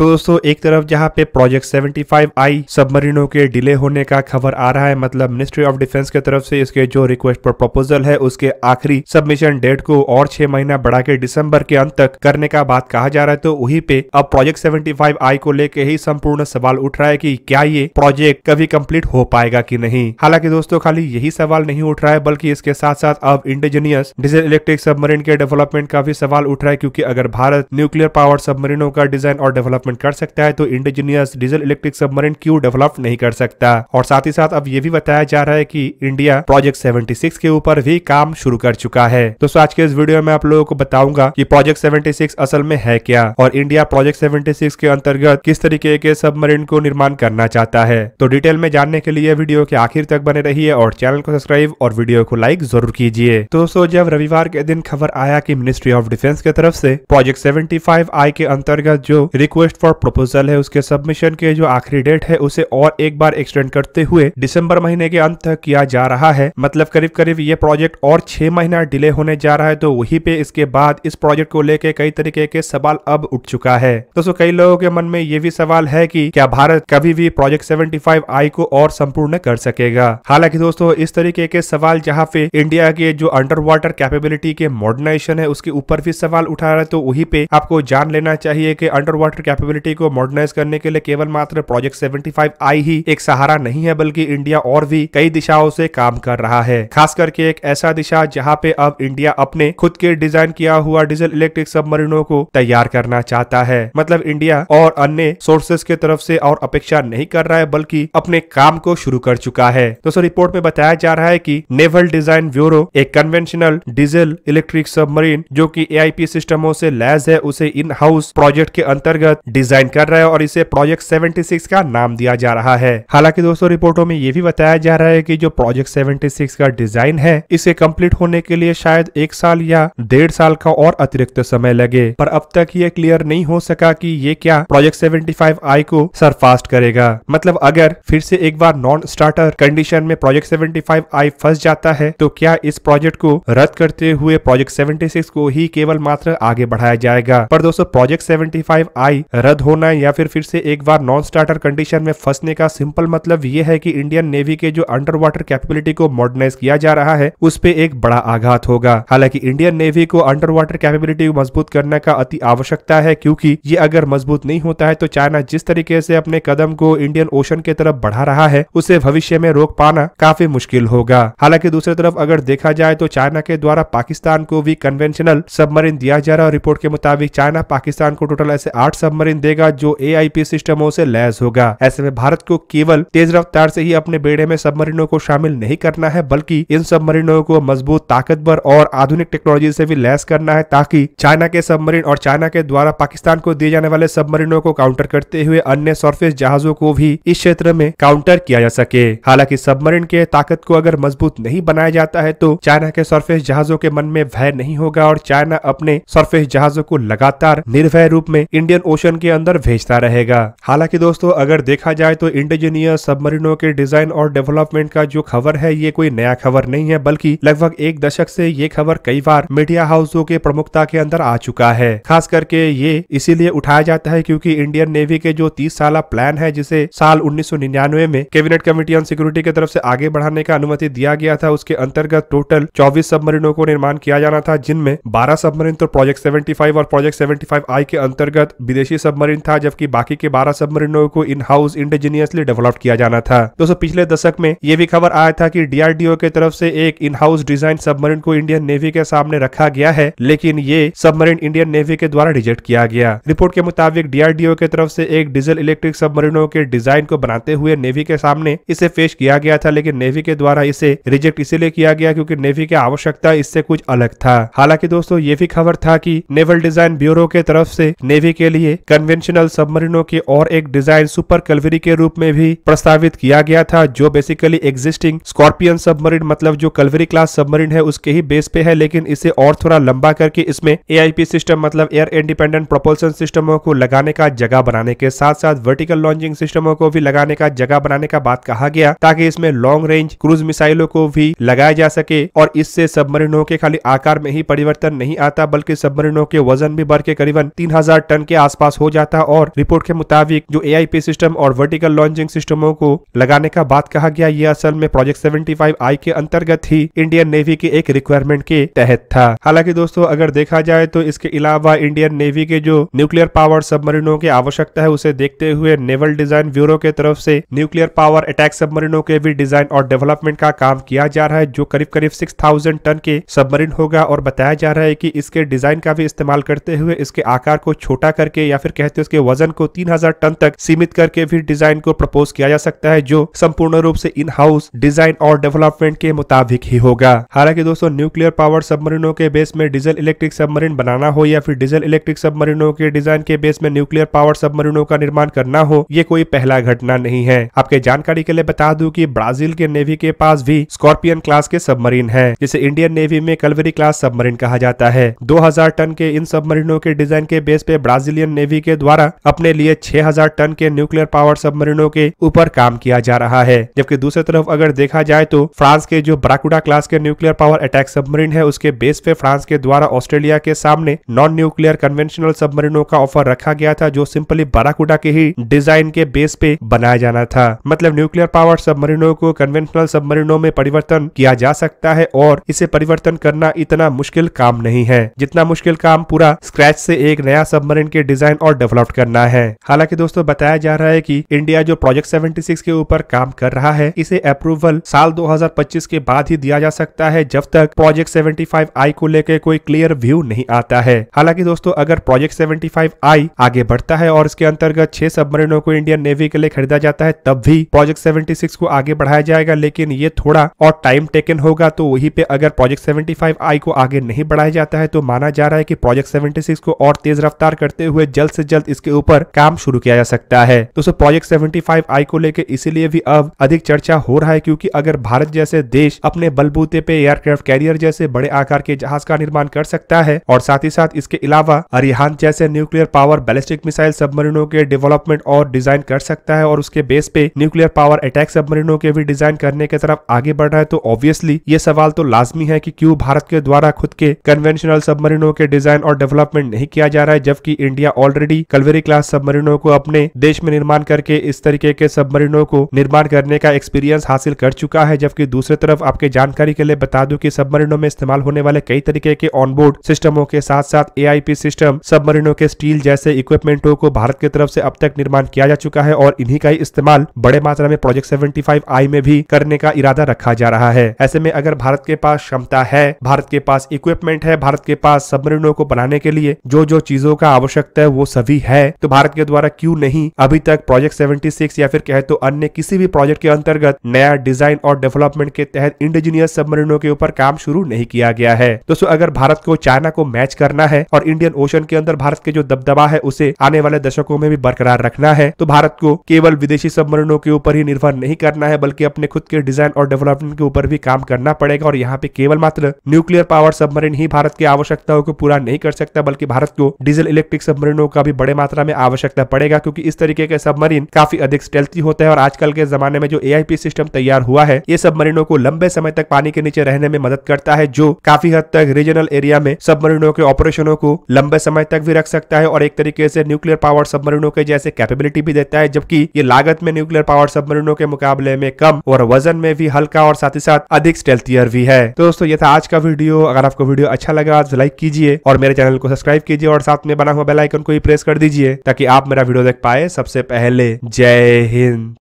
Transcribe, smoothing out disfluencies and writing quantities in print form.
तो दोस्तों एक तरफ जहां पे प्रोजेक्ट 75I सबमरीनों के डिले होने का खबर आ रहा है, मतलब मिनिस्ट्री ऑफ डिफेंस की तरफ से इसके जो रिक्वेस्ट पर प्रपोजल है उसके आखिरी सबमिशन डेट को और 6 महीना बढ़ा के दिसंबर के अंत तक करने का बात कहा जा रहा है। तो वहीं पे अब प्रोजेक्ट 75I को लेके ही संपूर्ण सवाल उठ रहा है कि क्या ये प्रोजेक्ट कभी कंप्लीट हो पाएगा कि नहीं। हालांकि दोस्तों खाली यही सवाल नहीं उठ रहा है, बल्कि इसके साथ साथ अब इंडिजिनियस डीजल इलेक्ट्रिक सबमरीन के डेवलपमेंट का भी सवाल उठ रहा है, क्योंकि अगर भारत न्यूक्लियर पावर सबमरीनों का डिजाइन और डेवलपमेंट कर सकता है तो इंडिजिनियस डीजल इलेक्ट्रिक सबमरीन क्यों डेवलप नहीं कर सकता। और साथ ही साथ अब ये भी बताया जा रहा है कि इंडिया प्रोजेक्ट 76 के ऊपर भी काम शुरू कर चुका है। दोस्तों आज के इस वीडियो में आप लोगों को बताऊंगा कि प्रोजेक्ट 76 असल में है क्या और इंडिया प्रोजेक्ट 76 के अंतर्गत किस तरीके के सबमरीन को निर्माण करना चाहता है। तो डिटेल में जानने के लिए वीडियो के आखिर तक बने रहिए और चैनल को सब्सक्राइब और वीडियो को लाइक जरूर कीजिए। तो दोस्तों जब रविवार के दिन खबर आया कि मिनिस्ट्री ऑफ डिफेंस की तरफ से प्रोजेक्ट 75I के अंतर्गत जो रिक्वेस्ट फॉर प्रपोजल है उसके सबमिशन के जो आखिरी डेट है उसे और एक बार एक्सटेंड करते हुए दिसंबर महीने के अंत तक किया जा रहा है, मतलब करीब करीब ये प्रोजेक्ट और 6 महीना डिले होने जा रहा है। तो वहीं पे इसके बाद इस प्रोजेक्ट को लेके कई तरीके के सवाल अब उठ चुका है। दोस्तों कई लोगों के मन में ये भी सवाल है कि क्या भारत कभी भी प्रोजेक्ट 75I को और संपूर्ण कर सकेगा। हालांकि दोस्तों इस तरीके के सवाल जहां पे इंडिया के जो अंडर वाटर कैपेबिलिटी के मॉडर्नाइजेशन है उसके ऊपर भी सवाल उठा रहा है, तो वहीं पे आपको जान लेना चाहिए कि अंडर वाटर कैपेबिलिटी को मॉडर्नाइज करने के लिए केवल मात्र प्रोजेक्ट 75I ही एक सहारा नहीं है, बल्कि इंडिया और भी कई दिशाओं से काम कर रहा है। खास करके एक ऐसा दिशा जहां पे अब इंडिया अपने खुद के डिजाइन किया हुआ डीजल इलेक्ट्रिक सबमरीनों को तैयार करना चाहता है। मतलब इंडिया और अन्य सोर्सेस के तरफ से और अपेक्षा नहीं कर रहा है, बल्कि अपने काम को शुरू कर चुका है। दोस्तों रिपोर्ट में बताया जा रहा है कि नेवल डिजाइन ब्यूरो एक कन्वेंशनल डीजल इलेक्ट्रिक सबमरीन जो कि AIP सिस्टमों से लैस है उसे इन हाउस प्रोजेक्ट के अंतर्गत डिजाइन कर रहा है और इसे प्रोजेक्ट 76 का नाम दिया जा रहा है। हालांकि दोस्तों रिपोर्टों में यह भी बताया जा रहा है कि जो प्रोजेक्ट 76 का डिजाइन है इसे कंप्लीट होने के लिए शायद 1 साल या 1.5 साल का और अतिरिक्त समय लगे, पर अब तक ये क्लियर नहीं हो सका कि ये क्या प्रोजेक्ट 75I को सरपास्ट करेगा। मतलब अगर फिर से एक बार नॉन स्टार्टर कंडीशन में प्रोजेक्ट 75I फंस जाता है तो क्या इस प्रोजेक्ट को रद्द करते हुए प्रोजेक्ट 76 को ही केवल मात्र आगे बढ़ाया जाएगा। पर दोस्तों प्रोजेक्ट 75I रद्द होना या फिर से एक बार नॉन स्टार्टर कंडीशन में फंसने का सिंपल मतलब ये है कि इंडियन नेवी के जो अंडर वाटर कैपेबिलिटी को मॉडर्नाइज किया जा रहा है उस पे एक बड़ा आघात होगा। हालांकि इंडियन नेवी को अंडर वाटर कैपेबिलिटी को मजबूत करने का अति आवश्यकता है, क्योंकि ये अगर मजबूत नहीं होता है तो चाइना जिस तरीके से अपने कदम को इंडियन ओशन की तरफ बढ़ा रहा है उसे भविष्य में रोक पाना काफी मुश्किल होगा। हालांकि दूसरी तरफ अगर देखा जाए तो चाइना के द्वारा पाकिस्तान को भी कन्वेंशनल सबमरीन दिया जा रहा है। रिपोर्ट के मुताबिक चाइना पाकिस्तान को टोटल ऐसे 8 सबमरीन देगा जो AIP सिस्टमों से लैस होगा। ऐसे में भारत को केवल तेज रफ्तार से ही अपने बेड़े में सबमरीनों को शामिल नहीं करना है, बल्कि इन सबमरीनों को मजबूत, ताकतवर और आधुनिक टेक्नोलॉजी से भी लैस करना है, ताकि चाइना के सबमरीन और चाइना के द्वारा पाकिस्तान को दिए जाने वाले सबमरीनों को काउंटर करते हुए अन्य सरफेस जहाजों को भी इस क्षेत्र में काउंटर किया जा सके। हालांकि सबमरीन के ताकत को अगर मजबूत नहीं बनाया जाता है तो चाइना के सरफेस जहाजों के मन में भय नहीं होगा और चाइना अपने सरफेस जहाजों को लगातार निर्भय रूप में इंडियन ओशन के अंदर भेजता रहेगा। हालांकि दोस्तों अगर देखा जाए तो इंडिजिनियस सबमरीनों के डिजाइन और डेवलपमेंट का जो खबर है ये कोई नया खबर नहीं है, बल्कि लगभग 1 दशक से ये खबर कई बार मीडिया हाउसों के प्रमुखता के अंदर आ चुका है। खास करके ये इसीलिए उठाया जाता है क्योंकि इंडियन नेवी के जो 30 साल प्लान है जिसे साल 1999 में कैबिनेट कमेटी ऑन सिक्योरिटी की तरफ से आगे बढ़ाने का अनुमति दिया गया था, उसके अंतर्गत टोटल 24 सबमरीनों को निर्माण किया जाना था, जिनमें 12 सबमरीन तो प्रोजेक्ट 75 और प्रोजेक्ट 75I के अंतर्गत विदेशी सबमरीन था, जबकि बाकी के 12 सबमरीनों को इन हाउस इंडिजिनियसली डेवलप किया जाना था। दोस्तों पिछले दशक में यह भी खबर आया था कि DRDO की तरफ से एक इन हाउस डिजाइन सबमरीन को इंडियन नेवी के सामने रखा गया है, लेकिन ये सबमरीन इंडियन नेवी के द्वारा रिजेक्ट किया गया। रिपोर्ट के मुताबिक DRDO की तरफ से एक डीजल इलेक्ट्रिक सबमरीनों के डिजाइन को बनाते हुए नेवी के सामने इसे पेश किया गया था, लेकिन नेवी के द्वारा इसे रिजेक्ट इसीलिए किया गया क्योंकि नेवी की आवश्यकता इससे कुछ अलग था। हालांकि दोस्तों ये भी खबर था कि नेवल डिजाइन ब्यूरो के तरफ से नेवी के लिए कन्वेंशनल सबमरीनों के और एक डिजाइन सुपर कल्वरी के रूप में भी प्रस्तावित किया गया था, जो बेसिकली एग्जिस्टिंग स्कॉर्पियन सबमरीन मतलब जो कल्वरी क्लास सबमरीन है उसके ही बेस पे है, लेकिन इसे और थोड़ा लंबा करके इसमें AIP सिस्टम मतलब एयर इंडिपेंडेंट प्रोपल्शन सिस्टमों को लगाने का जगह बनाने के साथ साथ वर्टिकल लॉन्चिंग सिस्टमों को भी लगाने का जगह बनाने का बात कहा गया, ताकि इसमें लॉन्ग रेंज क्रूज मिसाइलों को भी लगाया जा सके। और इससे सबमरीनों के खाली आकार में ही परिवर्तन नहीं आता, बल्कि सबमरीनों के वजन भी बढ़ के करीबन 3000 टन के आसपास हो जाता और रिपोर्ट के मुताबिक जो AIP सिस्टम और वर्टिकल लॉन्चिंग सिस्टमों को लगाने का बात कहा गया, ये असल में प्रोजेक्ट 75I के अंतर्गत ही इंडियन नेवी की एक रिक्वायरमेंट के तहत था। हालांकि दोस्तों अगर देखा जाए तो इसके अलावा इंडियन नेवी के जो न्यूक्लियर पावर सबमरीनों की आवश्यकता है उसे देखते हुए नेवल डिजाइन ब्यूरो के तरफ से न्यूक्लियर पावर अटैक सबमरीनों के भी डिजाइन और डेवलपमेंट का काम किया जा रहा है, जो करीब करीब 6000 टन के सबमरीन होगा। और बताया जा रहा है कि इसके डिजाइन का भी इस्तेमाल करते हुए इसके आकार को छोटा करके या फिर कहते हैं उसके वजन को 3000 टन तक सीमित करके भी डिजाइन को प्रपोज किया जा सकता है, जो संपूर्ण रूप से इन हाउस डिजाइन और डेवलपमेंट के मुताबिक ही होगा। हालांकि दोस्तों न्यूक्लियर पावर सबमरीनों के बेस में डीजल इलेक्ट्रिक सबमरीन बनाना हो या फिर डीजल इलेक्ट्रिक सबमरीनों के डिजाइन के बेस में न्यूक्लियर पावर सबमरीनों का निर्माण करना हो, ये कोई पहला घटना नहीं है। आपके जानकारी के लिए बता दूं कि ब्राजील के नेवी के पास भी स्कॉर्पियन क्लास के सबमरीन है, जिसे इंडियन नेवी में कलवरी क्लास सबमरीन कहा जाता है। 2000 टन के इन सबमरीनों के डिजाइन के बेस पे ब्राजीलियन नेवी के द्वारा अपने लिए 6000 टन के न्यूक्लियर पावर सबमरीनों के ऊपर काम किया जा रहा है। जबकि दूसरी तरफ अगर देखा जाए तो फ्रांस के जो बराकुडा क्लास के न्यूक्लियर पावर अटैक सबमरीन है, उसके बेस पे फ्रांस के द्वारा ऑस्ट्रेलिया के सामने नॉन न्यूक्लियर कन्वेंशनल सबमरीनों का ऑफर रखा गया था, जो सिंपली बराकुडा के ही डिजाइन के बेस पे बनाया जाना था। मतलब न्यूक्लियर पावर सबमरीनों को कन्वेंशनल सबमरीनों में परिवर्तन किया जा सकता है और इसे परिवर्तन करना इतना मुश्किल काम नहीं है जितना मुश्किल काम पूरा स्क्रैच से एक नया सबमरीन के डिजाइन और डेवलप करना है। हालांकि दोस्तों बताया जा रहा है कि इंडिया जो प्रोजेक्ट 76 के ऊपर काम कर रहा है, इसे अप्रूवल साल 2025 के बाद ही दिया जा सकता है, जब तक प्रोजेक्ट 75I को लेकर कोई क्लियर व्यू नहीं आता है। हालांकि दोस्तों अगर प्रोजेक्ट 75I आगे बढ़ता है और इसके अंतर्गत 6 सबमरीनों को इंडियन नेवी के लिए खरीदा जाता है, तब भी प्रोजेक्ट 76 को आगे बढ़ाया जाएगा, लेकिन ये थोड़ा और टाइम टेकन होगा। तो वहीं पे अगर प्रोजेक्ट 75I को आगे नहीं बढ़ाया जाता है तो माना जा रहा है कि प्रोजेक्ट 76 को और तेज रफ्तार करते हुए जल्द से जल्द इसके ऊपर काम शुरू किया जा सकता है। दोस्तों प्रोजेक्ट 75I को लेकर इसीलिए भी अब अधिक चर्चा हो रहा है, क्योंकि अगर भारत जैसे देश अपने बलबूते पे एयरक्राफ्ट कैरियर जैसे बड़े आकार के जहाज का निर्माण कर सकता है और साथ ही साथ इसके अलावा अरिहंत जैसे न्यूक्लियर पावर बैलिस्टिक मिसाइल सबमरीनों के डेवलपमेंट और डिजाइन कर सकता है और उसके बेस पे न्यूक्लियर पावर अटैक सबमरीनों के भी डिजाइन करने की तरफ आगे बढ़ रहा है, तो ऑब्वियसली ये सवाल तो लाजमी है कि क्यों भारत के द्वारा खुद के कन्वेंशनल सबमरीनों के डिजाइन और डेवलपमेंट नहीं किया जा रहा है, जबकि इंडिया ऑलरेडी कलवेरी क्लास सबमरीनों को अपने देश में निर्माण करके इस तरीके के सबमरीनों को निर्माण करने का एक्सपीरियंस हासिल कर चुका है। जबकि दूसरी तरफ आपके जानकारी के लिए बता दूं कि सबमरीनों में इस्तेमाल होने वाले कई तरीके के ऑनबोर्ड सिस्टमों के साथ साथ AIP सिस्टम, सबमरीनों के स्टील जैसे इक्विपमेंटों को भारत की तरफ से अब तक निर्माण किया जा चुका है और इन्हीं का ही इस्तेमाल बड़े मात्रा में प्रोजेक्ट 75I में भी करने का इरादा रखा जा रहा है। ऐसे में अगर भारत के पास क्षमता है, भारत के पास इक्विपमेंट है, भारत के पास सबमरीनों को बनाने के लिए जो जो चीजों का आवश्यकता है वो सभी है, तो भारत के द्वारा क्यों नहीं अभी तक प्रोजेक्ट 76 या फिर कहे तो अन्य किसी भी प्रोजेक्ट के अंतर्गत नया डिजाइन और डेवलपमेंट के तहत इंडिजिनियस सबमरीनों के ऊपर काम शुरू नहीं किया गया है। दोस्तों अगर भारत को चाइना को मैच करना है और इंडियन ओशन के अंदर भारत के जो दबदबा है उसे आने वाले दशकों में भी बरकरार रखना है, तो भारत को केवल विदेशी सबमरीनों के ऊपर ही निर्भर नहीं करना है, बल्कि अपने खुद के डिजाइन और डेवलपमेंट के ऊपर भी काम करना पड़ेगा। और यहाँ पे केवल मात्र न्यूक्लियर पावर सबमरीन ही भारत की आवश्यकताओं को पूरा नहीं कर सकता, बल्कि भारत को डीजल इलेक्ट्रिक सबमरीनों का भी बड़े मात्रा में आवश्यकता पड़ेगा, क्योंकि इस तरीके के सबमरीन काफी अधिक स्टेल्थी होते हैं और आजकल के जमाने में जो AIP सिस्टम तैयार हुआ है ये सबमरीनों को लंबे समय तक पानी के नीचे रहने में मदद करता है, जो काफी हद तक रीजनल एरिया में सबमरीनों के ऑपरेशनों को लंबे समय तक भी रख सकता है और एक तरीके से न्यूक्लियर पावर सबमरीनों के जैसे कैपेबिलिटी भी देता है, जबकि ये लागत में न्यूक्लियर पावर सबमरीनों के मुकाबले में कम और वजन में भी हल्का और साथ ही साथ अधिक स्टेल्थियर भी है। तो दोस्तों ये था आज का वीडियो। अगर आपको वीडियो अच्छा लगा तो लाइक कीजिए और मेरे चैनल को सब्सक्राइब कीजिए और साथ में बना हुआ बेल आइकन को भी प्रेस कर दीजिए ताकि आप मेरा वीडियो देख पाए सबसे पहले। जय हिंद।